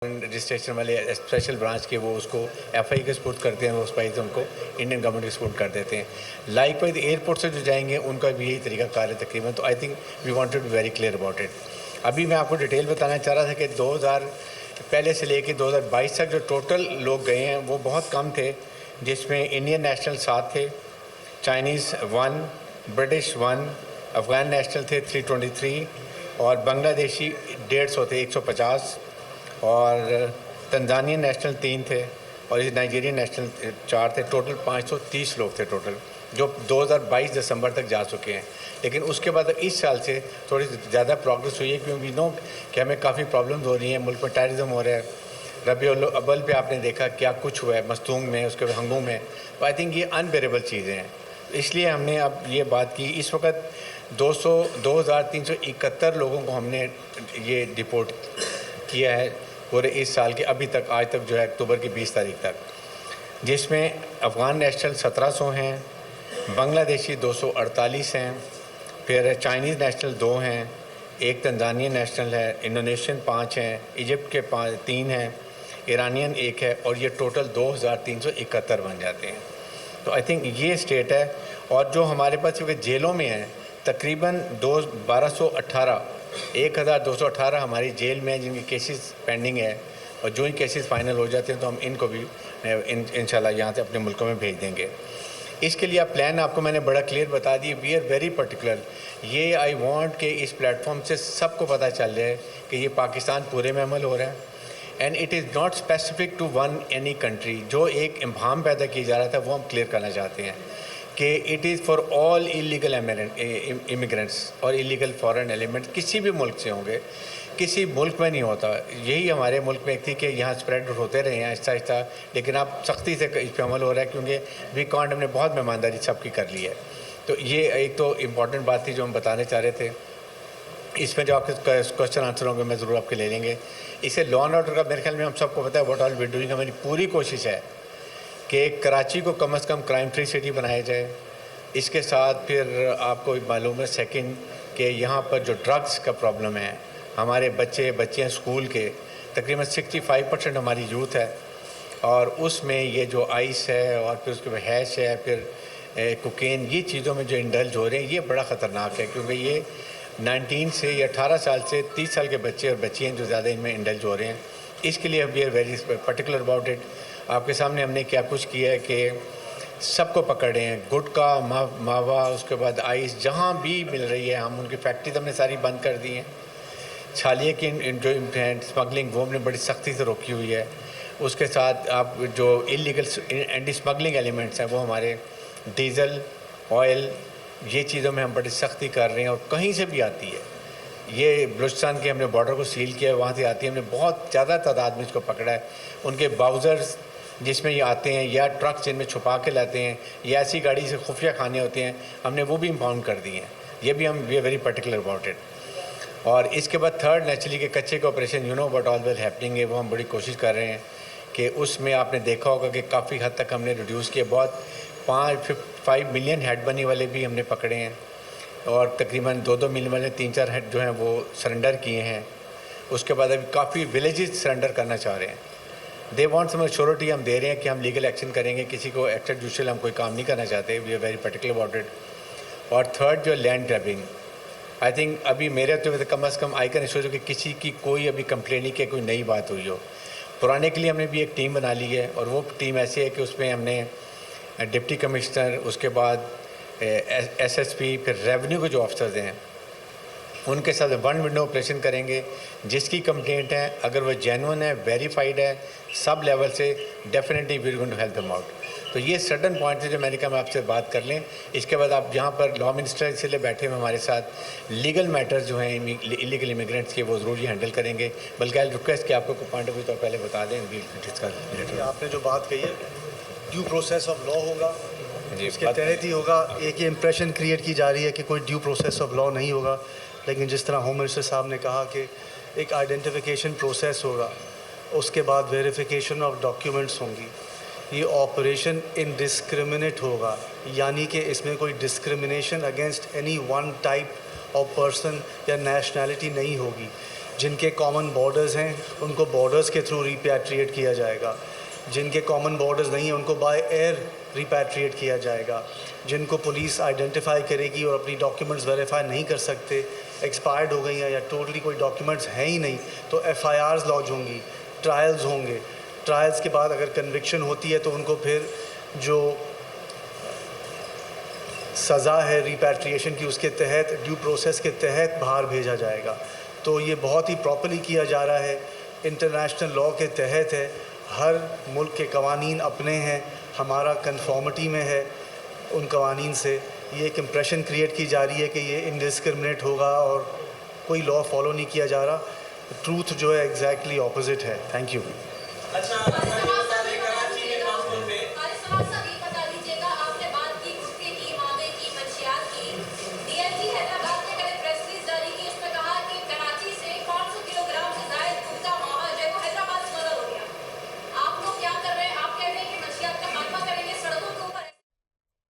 Registration वाले special branch के वो उसको एफआई के सपोर्ट करते हैं, वो स्पाइस उनको इंडियन गवर्नमेंट के सपोर्ट कर देते हैं। लाइकवाइज एयरपोर्ट से जो जाएंगे उनका भी यही तरीका कार है तकरीबन। तो I think we wanted to be very clear about it. अभी मैं आपको डिटेल बताना चाह रहा था कि 2000 पहले से लेके 2022 तक जो टोटल लोग गए हैं वो बहुत कम थे, जिसमें इंडियन नेशनल 7 थे, चाइनीज़ 1, ब्रिटिश 1, अफ़गान नेशनल थे 323 और बांग्लादेशी 150 थे 150 और तंजानियन नेशनल 3 थे और इस नाइजीरियन नेशनल 4 थे। टोटल 530 लोग थे टोटल, जो 2022 दिसंबर तक जा चुके हैं। लेकिन उसके बाद इस साल से थोड़ी ज़्यादा प्रोग्रेस हुई है, क्योंकि नो कि हमें काफ़ी प्रॉब्लम्स हो रही हैं, मुल्क में टेररिज्म हो रहा है। रबीउल अव्वल पे आपने देखा क्या कुछ हुआ है मस्तूंग में, उसके बाद हंगू में। तो आई थिंक ये अनबेरेबल चीज़ें हैं, इसलिए हमने अब ये बात की। इस वक्त 2371 लोगों को हमने ये डिपोर्ट किया है पूरे इस साल के अभी तक, आज तक जो है अक्टूबर की 20 तारीख तक, जिसमें अफ़गान नेशनल 1700 हैं, बांग्लादेशी 248 हैं, फिर चाइनीज़ नेशनल 2 हैं, एक तंजानियन नेशनल है, इंडोनेशियन 5 हैं, इजिप्ट के 3 हैं, ईरानियन 1 है और ये टोटल 2371 बन जाते हैं। तो आई थिंक ये स्टेट है। और जो हमारे पास क्योंकि जेलों में है तकरीबन 1218 हमारी जेल में जिनके केसेस पेंडिंग है, और जो ही केसेस फाइनल हो जाते हैं तो हम इनको भी इंशाल्लाह यहाँ से अपने मुल्कों में भेज देंगे। इसके लिए प्लान आपको मैंने बड़ा क्लियर बता दी। We are very particular. ये आई वांट कि इस प्लेटफॉर्म से सबको पता चल जाए कि ये पाकिस्तान पूरे में अमल हो रहा है, and it is not specific to one any country. जो एक इम्हाम पैदा किया जा रहा था वो हम क्लियर करना चाहते हैं कि it is for all illegal immigrants और इलीगल फॉरेन एलिमेंट्स, किसी भी मुल्क से होंगे, किसी मुल्क में नहीं होता। यही हमारे मुल्क में एक थी कि यहाँ स्प्रेड होते रहे हैं आहिस्ता आहिस्ता, लेकिन अब सख्ती से इस पर अमल हो रहा है, क्योंकि वी कांट हमने बहुत मेहमानदारी सबकी कर ली है। तो ये एक तो इम्पॉर्टेंट बात थी जो हम बताने चाह रहे थे। इसमें जो आपके क्वेश्चन आंसर होंगे मैं ज़रूर आपके ले लेंगे। इसे लॉ एंड ऑर्डर का मेरे ख्याल में हम सबको पता है व्हाट ऑल वी डूइंग। हमारी पूरी कोशिश है कि कराची को कम से कम क्राइम फ्री सिटी बनाया जाए। इसके साथ फिर आपको मालूम है सेकंड कि यहाँ पर जो ड्रग्स का प्रॉब्लम है, हमारे बच्चियाँ स्कूल के तकरीबन 65% हमारी यूथ है, और उसमें ये जो आइस है और फिर उसके बाद हैश है, फिर कोकेन, ये चीज़ों में जो इंडल्ज हो रहे हैं ये बड़ा ख़तरनाक है, क्योंकि ये 19 से या 18 साल से 30 साल के बच्चे और बच्चियाँ जो ज़्यादा इनमें इंडल्ज हो रहे हैं। इसके लिए we are very particular about it. आपके सामने हमने क्या कुछ किया है कि सबको पकड़े हैं, गुटखा, मावा, उसके बाद आइस, जहाँ भी मिल रही है हम उनकी फैक्ट्रीज हमने सारी बंद कर दी हैं। छालिए की जो स्मगलिंग वो हमने बड़ी सख्ती से रोकी हुई है। उसके साथ आप जो इलीगल एंटी स्मगलिंग एलिमेंट्स हैं वो हमारे डीज़ल, ऑयल, ये चीज़ों में हम बड़ी सख्ती कर रहे हैं। और कहीं से भी आती है, ये बलूचिस्तान के हमने बॉर्डर को सील किया है, वहाँ से आती है, हमने बहुत ज़्यादा तादाद में इसको पकड़ा है। उनके बाउज़र्स जिसमें ये आते हैं, या ट्रक जिनमें छुपा के लाते हैं, या ऐसी गाड़ी से खुफिया खाने होते हैं, हमने वो भी इम्पाउंड कर दिए हैं। ये भी हम we are very particular about it. और इसके बाद थर्ड नेचुरली के कच्चे के operation you know what all well happening है, वो हम बड़ी कोशिश कर रहे हैं कि उसमें आपने देखा होगा कि काफ़ी हद तक हमने रिड्यूस किया। बहुत 5 मिलियन हेड बनी वाले भी हमने पकड़े हैं, और तकरीबन 2-2 मिलियन वाले 3-4 हेड जो हैं वो सरेंडर किए हैं। उसके बाद अभी काफ़ी विलेजेस सरेंडर करना चाह रहे हैं। दे वांट सम श्योरिटी, हम दे रहे हैं कि हम लीगल एक्शन करेंगे, किसी को एक्स्ट्रा जुडिशियल हम कोई काम नहीं करना चाहते। We are very particular about it. और थर्ड जो लैंड ग्रैबिंग, आई थिंक अभी मेरे तो कम अज़ कम आई कैन एश्योर कि किसी की कोई अभी कंप्लेन नहीं कि कोई नई बात हुई हो। पुराने के लिए हमने भी एक टीम बना ली है, और वो टीम ऐसी है कि उसमें हमने डिप्टी कमिश्नर, उसके बाद एसएसपी, फिर रेवेन्यू के जो ऑफिसर्स हैं उनके साथ वन विंडो ऑपरेशन करेंगे। जिसकी कंप्लेंट है अगर वो जेन्युइन है, वेरीफाइड है सब लेवल से, definitely we are going to help them out. तो ये सर्टन पॉइंट है जो मैंने कहा मैं आपसे बात कर लें। इसके बाद आप यहाँ पर लॉ मिनिस्टर इसलिए बैठे हुए हमारे साथ, लीगल मैटर्स जो हैं इलीगल इमिग्रेंट्स के वो ज़रूर ही हैंडल करेंगे। बल्कि आई रिक्वेस्ट कि आपको पॉइंट ऑफ व्यू तो पहले बता दें। आपने जो बात कही है ड्यू प्रोसेस ऑफ लॉ होगा, इसके तहत ही होगा। एक ये इंप्रेशन क्रिएट की जा रही है कि कोई ड्यू प्रोसेस ऑफ लॉ नहीं होगा, लेकिन जिस तरह होम मिनिस्टर साहब ने कहा कि एक आइडेंटिफिकेशन प्रोसेस होगा, उसके बाद वेरिफिकेशन ऑफ डॉक्यूमेंट्स होंगी, ये ऑपरेशन इनडिस्क्रिमिनेट होगा, यानी कि इसमें कोई discrimination against any one type of person या नेशनैलिटी नहीं होगी। جن کے کامن بارڈرز ہیں ان کو بارڈرز کے تھرو ریپیٹریٹ کیا جائے گا. جن کے کامن بارڈرز نہیں ہیں ان کو بائی ایئر ریپیٹریٹ کیا جائے گا. جن کو پولیس آئیڈینٹیفائی کرے گی اور اپنی ڈاکیومنٹس ویریفائی نہیں کر سکتے, ایکسپائرڈ ہو گئی ہیں یا ٹوٹلی کوئی ڈاکیومنٹس ہیں ہی نہیں, تو ایف آئی آرز لاج ہوں گی, ٹرائلز ہوں گے. ٹرائلز کے بعد اگر کنوکشن ہوتی ہے تو ان کو پھر جو سزا ہے ریپیٹریشن کی اس کے تحت, ڈیو پروسیس کے تحت باہر بھیجا جائے گا. تو یہ بہت ہی پراپرلی کیا جا رہا ہے, انٹرنیشنل لاء کے تحت ہے. ہر ملک کے قوانین اپنے ہیں, ہمارا کنفارمٹی میں ہے ان قوانین سے. یہ ایک امپریشن کریٹ کی جا رہی ہے کہ یہ انڈسکرمنیٹ ہوگا اور کوئی لاء فالو نہیں کیا جا رہا. ٹروتھ جو ہے ایگزیکٹلی اپوزٹ ہے. Thank you.